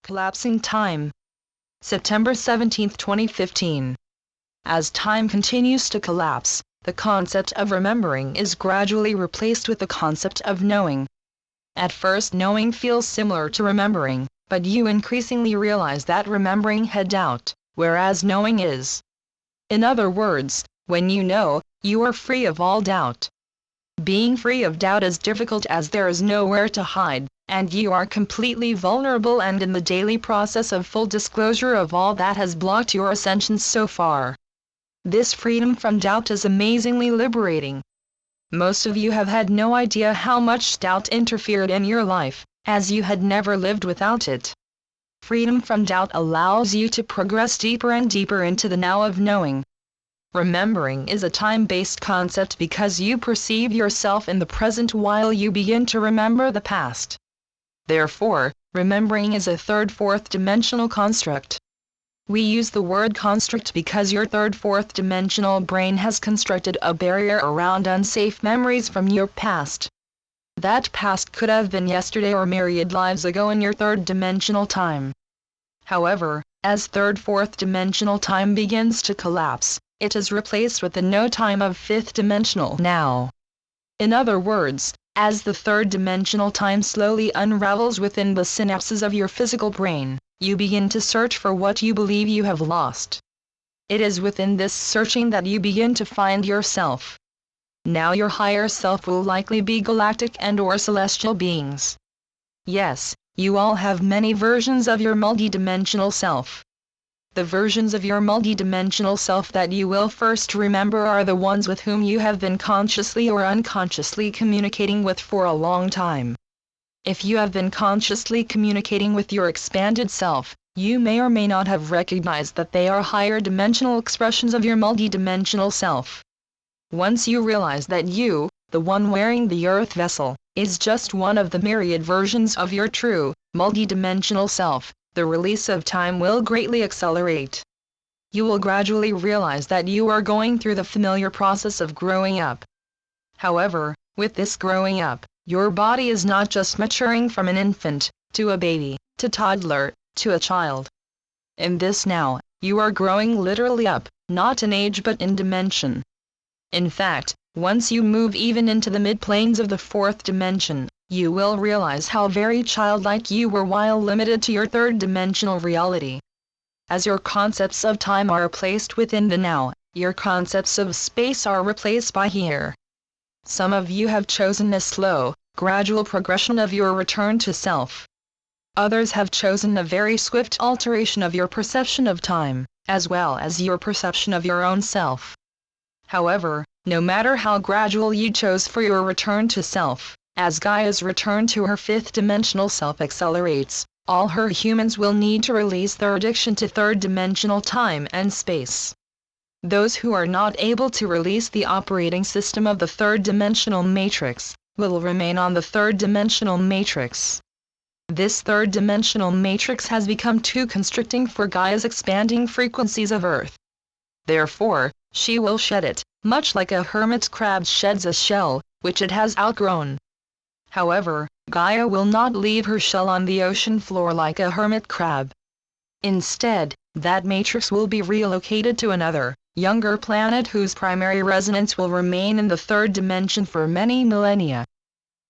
Collapsing time. September 17, 2015. As time continues to collapse, the concept of remembering is gradually replaced with the concept of knowing. At first, knowing feels similar to remembering, but you increasingly realize that remembering had doubt, whereas knowing is. In other words, when you know, you are free of all doubt. Being free of doubt is difficult as there is nowhere to hide, and you are completely vulnerable and in the daily process of full disclosure of all that has blocked your ascension so far. This freedom from doubt is amazingly liberating. Most of you have had no idea how much doubt interfered in your life, as you had never lived without it. Freedom from doubt allows you to progress deeper and deeper into the now of knowing. Remembering is a time-based concept because you perceive yourself in the present while you begin to remember the past. Therefore, remembering is a third-fourth dimensional construct. We use the word construct because your third-fourth dimensional brain has constructed a barrier around unsafe memories from your past. That past could have been yesterday or myriad lives ago in your third-dimensional time. However, as third-fourth dimensional time begins to collapse, it is replaced with the no time of fifth-dimensional now. In other words, as the third-dimensional time slowly unravels within the synapses of your physical brain, you begin to search for what you believe you have lost. It is within this searching that you begin to find yourself. Now your higher self will likely be galactic and/or celestial beings. Yes, you all have many versions of your multidimensional self. The versions of your multidimensional self that you will first remember are the ones with whom you have been consciously or unconsciously communicating with for a long time. If you have been consciously communicating with your expanded self, you may or may not have recognized that they are higher dimensional expressions of your multidimensional self. Once you realize that you, the one wearing the earth vessel, is just one of the myriad versions of your true, multidimensional self, the release of time will greatly accelerate. You will gradually realize that you are going through the familiar process of growing up. However, with this growing up, your body is not just maturing from an infant, to a baby, to toddler, to a child. In this now, you are growing literally up, not in age but in dimension. In fact, once you move even into the mid-planes of the fourth dimension, you will realize how very childlike you were while limited to your third-dimensional reality. As your concepts of time are placed within the now, your concepts of space are replaced by here. Some of you have chosen a slow, gradual progression of your return to self. Others have chosen a very swift alteration of your perception of time, as well as your perception of your own self. However, no matter how gradual you chose for your return to self, as Gaia's return to her fifth-dimensional self accelerates, all her humans will need to release their addiction to third-dimensional time and space. Those who are not able to release the operating system of the third-dimensional matrix, will remain on the third-dimensional matrix. This third-dimensional matrix has become too constricting for Gaia's expanding frequencies of Earth. Therefore, she will shed it, much like a hermit crab sheds a shell, which it has outgrown. However, Gaia will not leave her shell on the ocean floor like a hermit crab. Instead, that matrix will be relocated to another, younger planet whose primary resonance will remain in the third dimension for many millennia.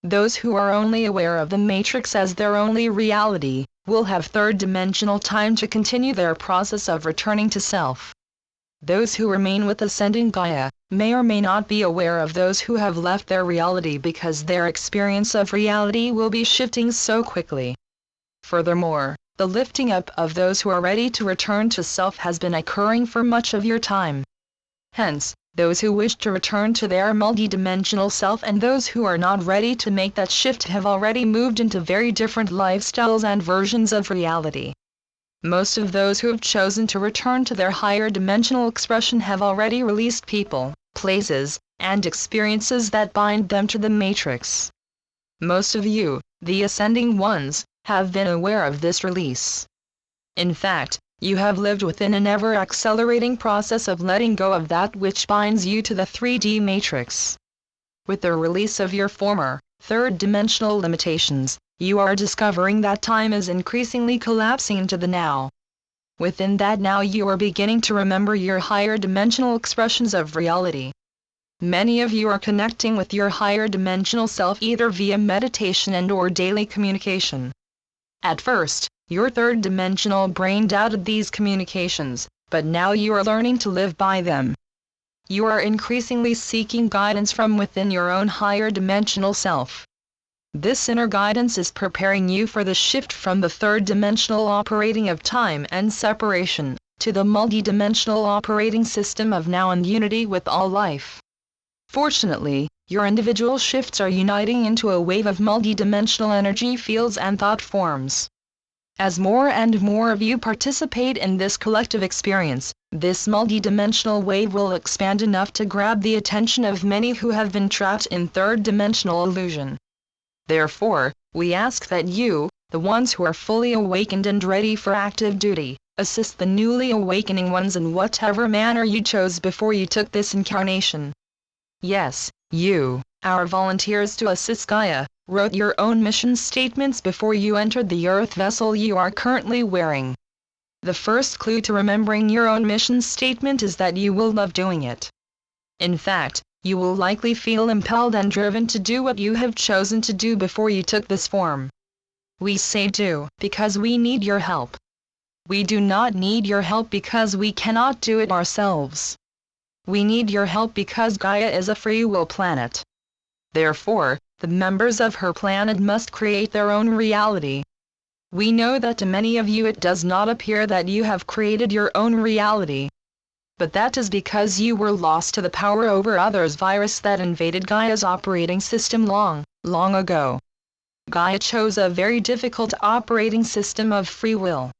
Those who are only aware of the matrix as their only reality, will have third-dimensional time to continue their process of returning to self. Those who remain with ascending Gaia, may or may not be aware of those who have left their reality because their experience of reality will be shifting so quickly. Furthermore, the lifting up of those who are ready to return to self has been occurring for much of your time. Hence, those who wish to return to their multidimensional self and those who are not ready to make that shift have already moved into very different lifestyles and versions of reality. Most of those who have chosen to return to their higher dimensional expression have already released people, places, and experiences that bind them to the matrix. Most of you, the ascending ones, have been aware of this release. In fact, you have lived within an ever-accelerating process of letting go of that which binds you to the 3D matrix. With the release of your former, third-dimensional limitations, you are discovering that time is increasingly collapsing into the now. Within that now you are beginning to remember your higher dimensional expressions of reality. Many of you are connecting with your higher dimensional self either via meditation and/or daily communication. At first, your third dimensional brain doubted these communications, but now you are learning to live by them. You are increasingly seeking guidance from within your own higher dimensional self. This inner guidance is preparing you for the shift from the third dimensional operating of time and separation, to the multi-dimensional operating system of now and unity with all life. Fortunately, your individual shifts are uniting into a wave of multi-dimensional energy fields and thought forms. As more and more of you participate in this collective experience, this multi-dimensional wave will expand enough to grab the attention of many who have been trapped in third-dimensional illusion. Therefore, we ask that you, the ones who are fully awakened and ready for active duty, assist the newly awakening ones in whatever manner you chose before you took this incarnation. Yes, you, our volunteers to assist Gaia, wrote your own mission statements before you entered the earth vessel you are currently wearing. The first clue to remembering your own mission statement is that you will love doing it. In fact, you will likely feel impelled and driven to do what you have chosen to do before you took this form. We say do, because we need your help. We do not need your help because we cannot do it ourselves. We need your help because Gaia is a free will planet. Therefore, the members of her planet must create their own reality. We know that to many of you it does not appear that you have created your own reality. But that is because you were lost to the power over others virus that invaded Gaia's operating system long, long ago. Gaia chose a very difficult operating system of free will.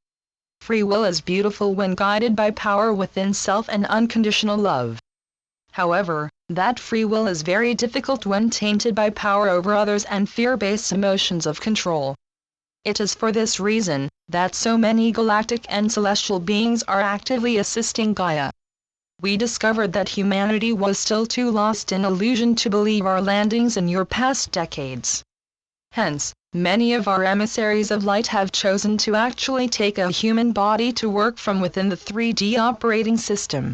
Free will is beautiful when guided by power within self and unconditional love. However, that free will is very difficult when tainted by power over others and fear-based emotions of control. It is for this reason that so many galactic and celestial beings are actively assisting Gaia. We discovered that humanity was still too lost in illusion to believe our landings in your past decades. Hence, many of our emissaries of light have chosen to actually take a human body to work from within the 3D operating system.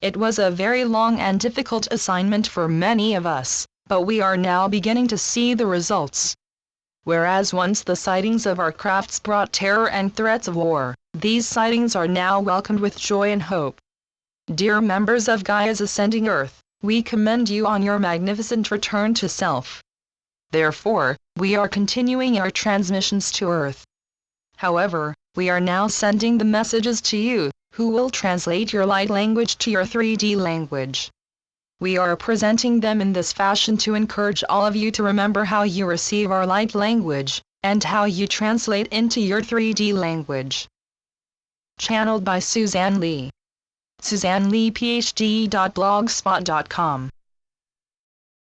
It was a very long and difficult assignment for many of us, but we are now beginning to see the results. Whereas once the sightings of our crafts brought terror and threats of war, these sightings are now welcomed with joy and hope. Dear members of Gaia's ascending Earth, we commend you on your magnificent return to self. Therefore, we are continuing our transmissions to Earth. However, we are now sending the messages to you, who will translate your light language to your 3D language. We are presenting them in this fashion to encourage all of you to remember how you receive our light language, and how you translate into your 3D language. Channeled by Suzanne Lee. SuzanneLeePhD.blogspot.com